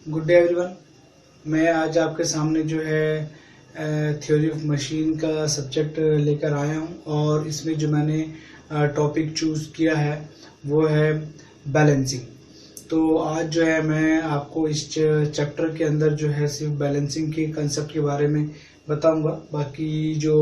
Good day everyone. मैं आज आपके सामने जो है थ्योरी ऑफ मशीन का सब्जेक्ट लेकर आया हूं और इसमें जो मैंने टॉपिक चूज़ किया है वो है बैलेंसिंग। तो आज जो है मैं आपको इस चैप्टर के अंदर जो है सिर्फ बैलेंसिंग के कंसेप्ट के बारे में बताऊंगा। बाकी जो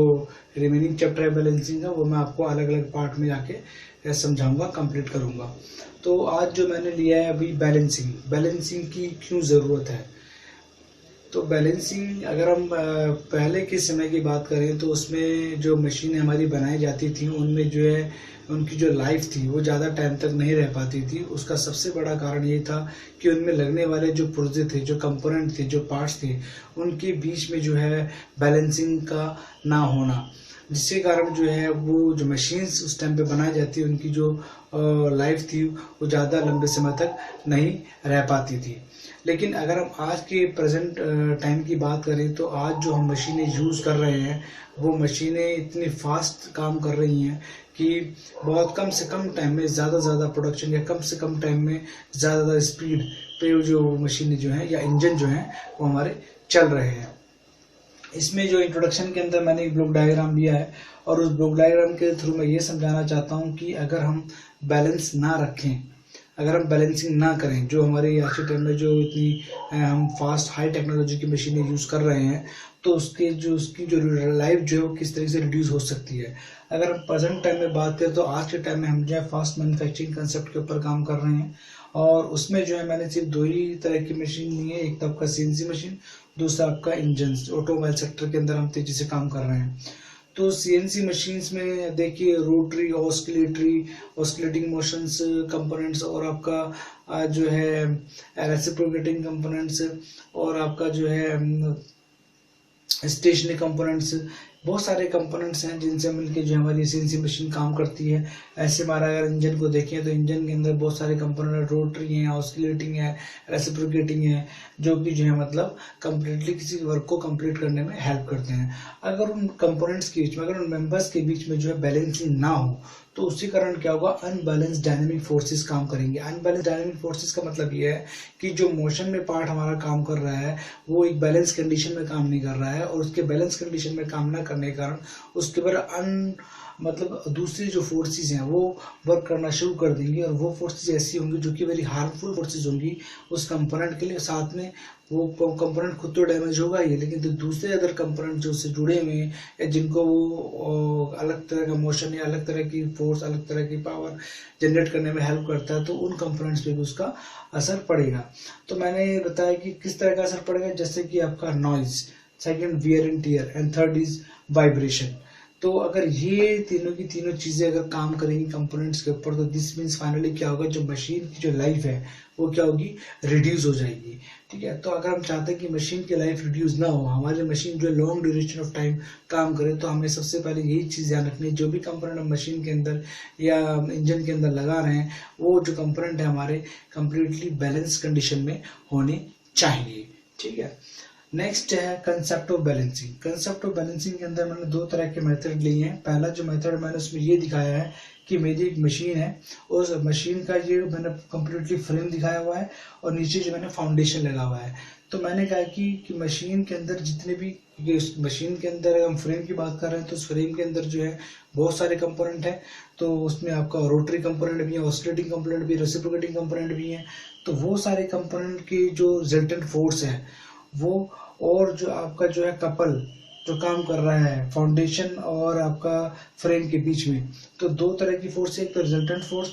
रिमेनिंग चैप्टर है बैलेंसिंग का वो मैं आपको अलग अलग पार्ट में जाके समझाऊंगा, कंप्लीट करूंगा। तो आज जो मैंने लिया है अभी बैलेंसिंग की क्यों ज़रूरत है। तो बैलेंसिंग अगर हम पहले के समय की बात करें तो उसमें जो मशीनें हमारी बनाई जाती थी उनमें जो है उनकी जो लाइफ थी वो ज़्यादा टाइम तक नहीं रह पाती थी। उसका सबसे बड़ा कारण ये था कि उनमें लगने वाले जो पुर्जे थे, जो कंपोनेंट थे, जो पार्ट्स थे, उनके बीच में जो है बैलेंसिंग का ना होना, जिसके कारण जो है वो जो मशीन्स उस टाइम पे बनाई जाती है उनकी जो लाइफ थी वो ज़्यादा लंबे समय तक नहीं रह पाती थी। लेकिन अगर हम आज के प्रेजेंट टाइम की बात करें तो आज जो हम मशीनें यूज़ कर रहे हैं वो मशीनें इतनी फास्ट काम कर रही हैं कि बहुत कम से कम टाइम में ज़्यादा से ज़्यादा प्रोडक्शन या कम से कम टाइम में ज़्यादा स्पीड पे जो मशीनें जो हैं या इंजन जो हैं वो हमारे चल रहे हैं। इसमें जो इंट्रोडक्शन के अंदर मैंने एक ब्लॉक डायग्राम लिया है और उस ब्लॉक डायग्राम के थ्रू मैं ये समझाना चाहता हूँ कि अगर हम बैलेंस ना रखें, अगर हम बैलेंसिंग ना करें, जो हमारे आज के टाइम में जो इतनी हम फास्ट हाई टेक्नोलॉजी की मशीनें यूज़ कर रहे हैं तो उसकी जो लाइफ जो है वो किस तरीके से रिड्यूस हो सकती है। अगर हम प्रेजेंट टाइम में बात करें तो आज के टाइम में हम जो है फास्ट मैन्युफैक्चरिंग कंसेप्ट के ऊपर काम कर रहे हैं और उसमें जो है मैंने सिर्फ दो ही तरह की मशीन ली है। एक तो आपका सीएनसी मशीन, दूसरा आपका इंजन। ऑटोमोबाइल सेक्टर के अंदर हम तेजी से काम कर रहे हैं। तो सीएनसी मशीन्स में देखिए रोटरी, ऑस्किलेटिंग मोशंस कंपोनेंट्स और आपका जो है रेसिप्रोकेटिंग कंपोनेंट्स और आपका जो है स्टेशनरी कंपोनेंट्स, बहुत सारे कंपोनेंट्स हैं जिनसे मिलकर जो हमारी सीएनसी मशीन काम करती है। ऐसे हमारा अगर इंजन को देखें तो इंजन के अंदर बहुत सारे कंपोनेंट रोटरी हैं, ऑस्किलेटिंग है, रेसिप्रोकेटिंग है, जो कि जो है मतलब कंप्लीटली किसी वर्क को कंप्लीट करने में हेल्प करते हैं। अगर उन कंपोनेंट्स के बीच में, अगर उन मेंबर्स के बीच में जो है बैलेंसिंग ना हो तो उसी कारण क्या होगा, अनबैलेंस डायनेमिक फोर्सेस काम करेंगे। अनबैलेंस डायनेमिक फोर्सेस का मतलब ये है कि जो मोशन में पार्ट हमारा काम कर रहा है वो एक बैलेंस कंडीशन में काम नहीं कर रहा है और उसके बैलेंस कंडीशन में काम ना करने के कारण उसके ऊपर मतलब दूसरी जो फोर्सेस हैं वो वर्क करना शुरू कर देंगी और वो फोर्सेस ऐसी होंगी जो कि वेरी हार्मफुल फोर्सेस होंगी उस कंपोनेंट के लिए। साथ में वो कंपोनेंट खुद तो डैमेज होगा ही, लेकिन जो दूसरे अदर कंपोनेंट जो उससे जुड़े हुए हैं या जिनको वो अलग तरह का मोशन या अलग तरह की फोर्स, अलग तरह की पावर जनरेट करने में हेल्प करता है, तो उन कंपोनेंट्स पे भी उसका असर पड़ेगा। तो मैंने बताया कि किस तरह का असर पड़ेगा, जैसे कि आपका noise, second wear and tear and third is vibration. तो अगर ये तीनों की तीनों चीज़ें अगर काम करेंगी कंपोनेंट्स के ऊपर तो दिस मीन्स फाइनली क्या होगा, जो मशीन की जो लाइफ है वो क्या होगी, रिड्यूस हो जाएगी। ठीक है। तो अगर हम चाहते हैं कि मशीन की लाइफ रिड्यूस ना हो, हमारी मशीन जो लॉन्ग ड्यूरेशन ऑफ टाइम काम करे, तो हमें सबसे पहले यही चीज़ ध्यान रखनी है, जो भी कंपोनेंट हम मशीन के अंदर या इंजन के अंदर लगा रहे हैं वो जो कंपोनेंट है हमारे कंप्लीटली बैलेंस कंडीशन में होने चाहिए। ठीक है। नेक्स्ट है concept of balancing. Concept of balancing के अंदर मैंने दो तरह के मेथड लिए हैं। पहला जो मेथड मैंने उसमें ये दिखाया है कि मेरी एक मशीन है, उस मशीन का ये मैंने कम्प्लीटली फ्रेम दिखाया हुआ है और नीचे जो मैंने फाउंडेशन लगा हुआ है। तो मैंने कहा कि मशीन के अंदर जितने भी, उस मशीन के अंदर हम फ्रेम की बात कर रहे हैं तो उस फ्रेम के अंदर जो है बहुत सारे कंपोनेंट हैं। तो उसमें आपका रोटरी कंपोनेंट भी है, ऑस्किलेटिंग कंपोनेंट भी, रेसिप्रोकेटिंग कंपोनेंट भी है। तो वो सारे कंपोनेंट की जो रिजल्टेंट फोर्स है वो, और जो आपका जो है कपल जो काम कर रहा है फाउंडेशन और आपका फ्रेम के बीच में, तो दो तरह की फोर्स है, एक तो रिजल्टेंट फोर्स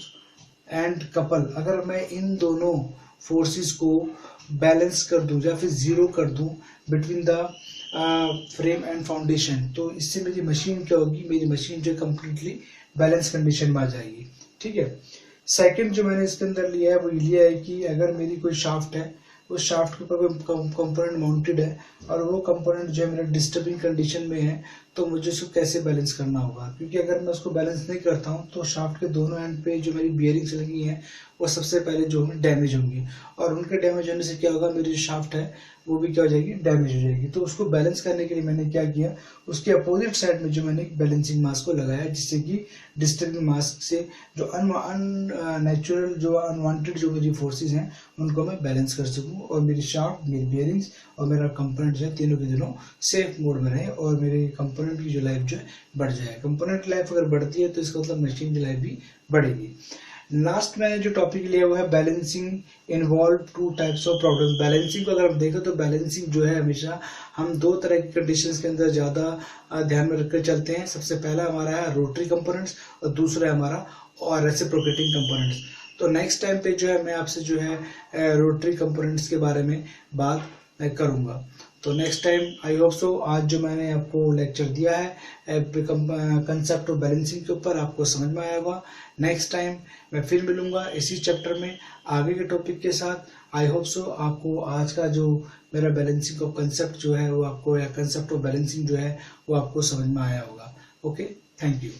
एंड कपल। अगर मैं इन दोनों फोर्सेस को बैलेंस कर दूं या फिर जीरो कर दूं between the frame and foundation, तो इससे मेरी मशीन क्या होगी, मेरी मशीन जो कम्प्लीटली बैलेंस कंडीशन में आ जाएगी। ठीक है। सेकंड जो मैंने इसके अंदर लिया है वो लिया है कि अगर मेरी कोई शाफ्ट है, उस शाफ्ट के ऊपर कोई कंपोनेंट माउंटेड है और वो कंपोनेंट जो है मेरा डिस्टर्बिंग कंडीशन में है, तो मुझे उसको कैसे बैलेंस करना होगा, क्योंकि अगर मैं उसको बैलेंस नहीं करता हूँ तो शाफ्ट के दोनों एंड पे जो मेरी बियरिंग्स लगी हैं वो सबसे पहले जो है डैमेज होंगी, और उनके डैमेज होने से क्या होगा, मेरी जो शाफ्ट है वो भी क्या हो जाएगी, डैमेज हो जाएगी। तो उसको बैलेंस करने के लिए मैंने क्या किया, उसके अपोजिट साइड में जो मैंने एक बैलेंसिंग मास्क को लगाया, जिससे कि डिस्टर्बिंग मास्क से जो अननेचुरल जो अनवांटेड जो मेरी फोर्सेस हैं उनको मैं बैलेंस कर सकूं, और मेरी शाफ्ट, मेरी बियरिंग्स और मेरा कंपोनेंट जो है तीनों के दिनों सेफ मोड में रहे, और मेरे कंपोनेंट की जो लाइफ जो है बढ़ जाए। कंपोनेंट की लाइफ अगर बढ़ती है तो इसका मतलब मशीन की लाइफ भी बढ़ेगी। लास्ट मैंने जो टॉपिक लिया हुआ है balancing involve two types of problem. Balancing को अगर हम देखें तो बैलेंसिंग जो है हमेशा हम दो तरह की कंडीशंस के अंदर ज़्यादा ध्यान में रखकर चलते हैं। सबसे पहला हमारा है रोटरी कंपोनेंट्स और दूसरा है हमारा और रेसिप्रोकेटिंग कंपोनेंट्स। तो नेक्स्ट टाइम पे जो है मैं आपसे जो है रोटरी कंपोनेंट्स के बारे में बात करूँगा। तो next time I hope so आज जो मैंने आपको लेक्चर दिया है कंसेप्ट ऑफ बैलेंसिंग के ऊपर आपको समझ में आया होगा। नेक्स्ट टाइम मैं फिर मिलूंगा इसी चैप्टर में आगे के टॉपिक के साथ। आई होप सो आपको आज का जो मेरा बैलेंसिंग ऑफ कंसेप्ट जो है वो आपको, या कंसेप्ट ऑफ बैलेंसिंग जो है वो आपको समझ में आया होगा। Okay, thank you.